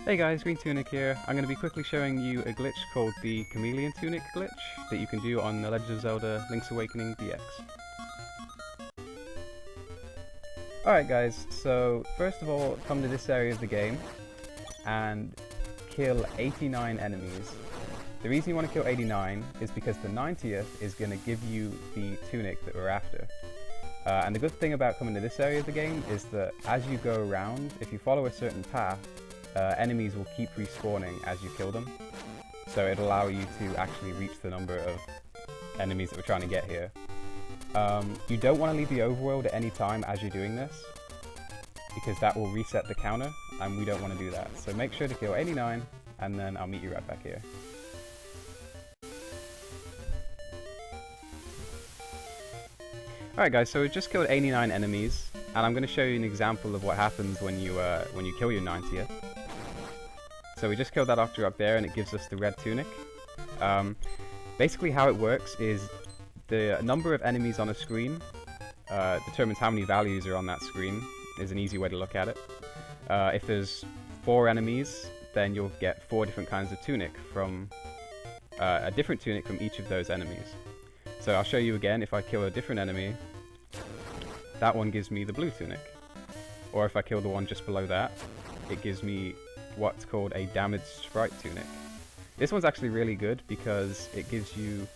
Hey guys, Green Tunic here. I'm going to be quickly showing you a glitch called the Chameleon Tunic glitch that you can do on The Legend of Zelda Link's Awakening DX. Alright guys, so first of all come to this area of the game and kill 89 enemies. The reason you want to kill 89 is because the 90th is going to give you the tunic that we're after. And the good thing about coming to this area of the game is that as you go around, if you follow a certain path, enemies will keep respawning as you kill them, so it'll allow you to actually reach the number of enemies that we're trying to get here. You don't want to leave the overworld at any time as you're doing this, because that will reset the counter, and we don't want to do that. So make sure to kill 89, and then I'll meet you right back here. Alright guys, so we've just killed 89 enemies, and I'm going to show you an example of what happens when you kill your 90th. So we just killed that octor up there and it gives us the red tunic. Basically how it works is the number of enemies on a screen determines how many values are on that screen, is an easy way to look at it. If there's 4 enemies, then you'll get 4 different kinds of tunic from a different tunic from each of those enemies. So I'll show you again. If I kill a different enemy, that one gives me the blue tunic. Or if I kill the one just below that, it gives me what's called a damaged sprite tunic. This one's actually really good because it gives you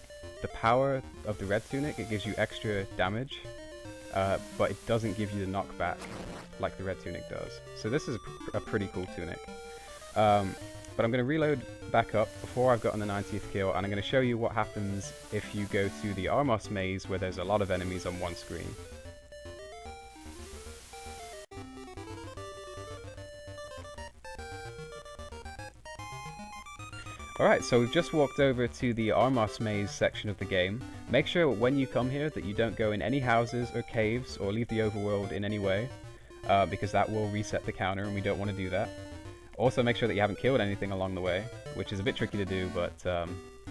the power of the red tunic, it gives you extra damage, but it doesn't give you the knockback like the red tunic does. So this is a pretty cool tunic. But I'm going to reload back up before I've gotten the 90th kill, and I'm going to show you what happens if you go to the Armos maze where there's a lot of enemies on one screen. Alright, so we've just walked over to the Armos maze section of the game. Make sure when you come here that you don't go in any houses or caves or leave the overworld in any way, because that will reset the counter and we don't want to do that. Also make sure that you haven't killed anything along the way, which is a bit tricky to do, but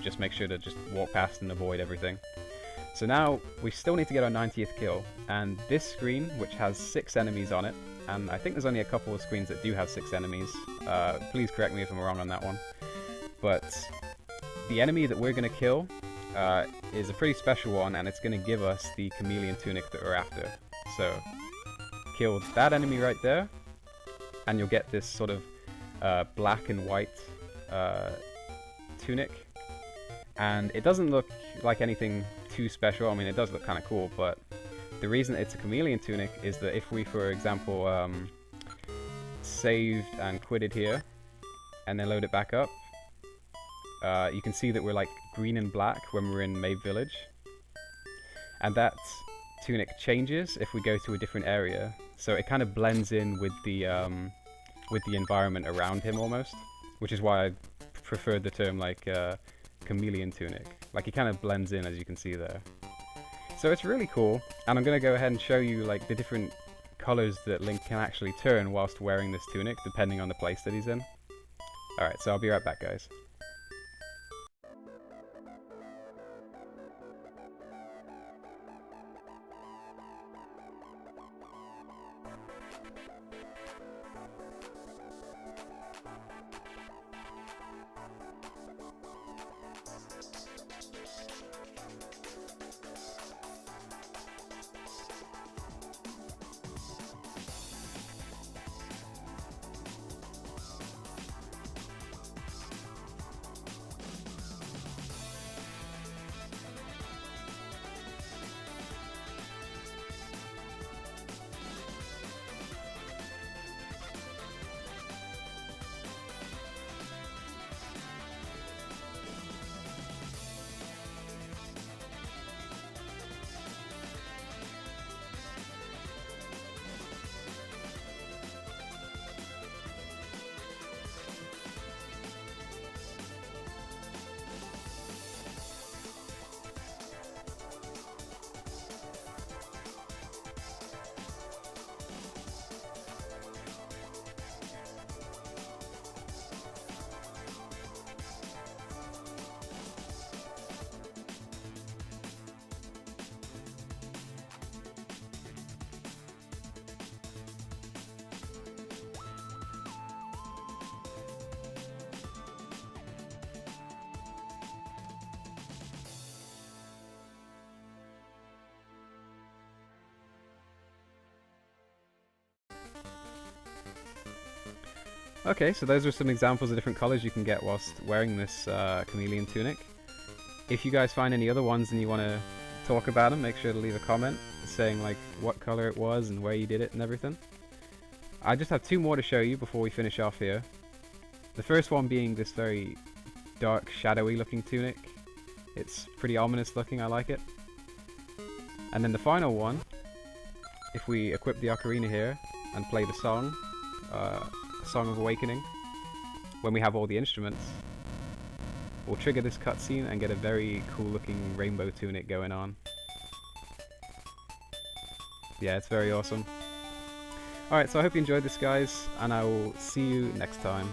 just make sure to just walk past and avoid everything. So now we still need to get our 90th kill, and this screen, which has 6 enemies on it, and I think there's only a couple of screens that do have 6 enemies, please correct me if I'm wrong on that one. But the enemy that we're going to kill is a pretty special one, and it's going to give us the Chameleon Tunic that we're after. So, kill that enemy right there, and you'll get this sort of black and white tunic. And it doesn't look like anything too special. I mean, it does look kind of cool, but the reason it's a Chameleon Tunic is that if we, for example, saved and quitted here, and then load it back up, you can see that we're like green and black when we're in Maeve Village, and that tunic changes if we go to a different area, so it kind of blends in with the environment around him almost, which is why I preferred the term like Chameleon Tunic. Like he kind of blends in, as you can see there. So it's really cool, and I'm going to go ahead and show you like the different colors that Link can actually turn whilst wearing this tunic, depending on the place that he's in. Alright, so I'll be right back, guys. Okay, so those are some examples of different colors you can get whilst wearing this Chameleon Tunic. If you guys find any other ones and you want to talk about them, make sure to leave a comment saying like what color it was and where you did it and everything. I just have 2 more to show you before we finish off here. The first one being this very dark, shadowy looking tunic. It's pretty ominous looking, I like it. And then the final one, if we equip the ocarina here and play the song, Song of Awakening, when we have all the instruments, we'll trigger this cutscene and get a very cool looking rainbow tunic going on. Yeah, it's very awesome. Alright, so I hope you enjoyed this, guys, and I will see you next time.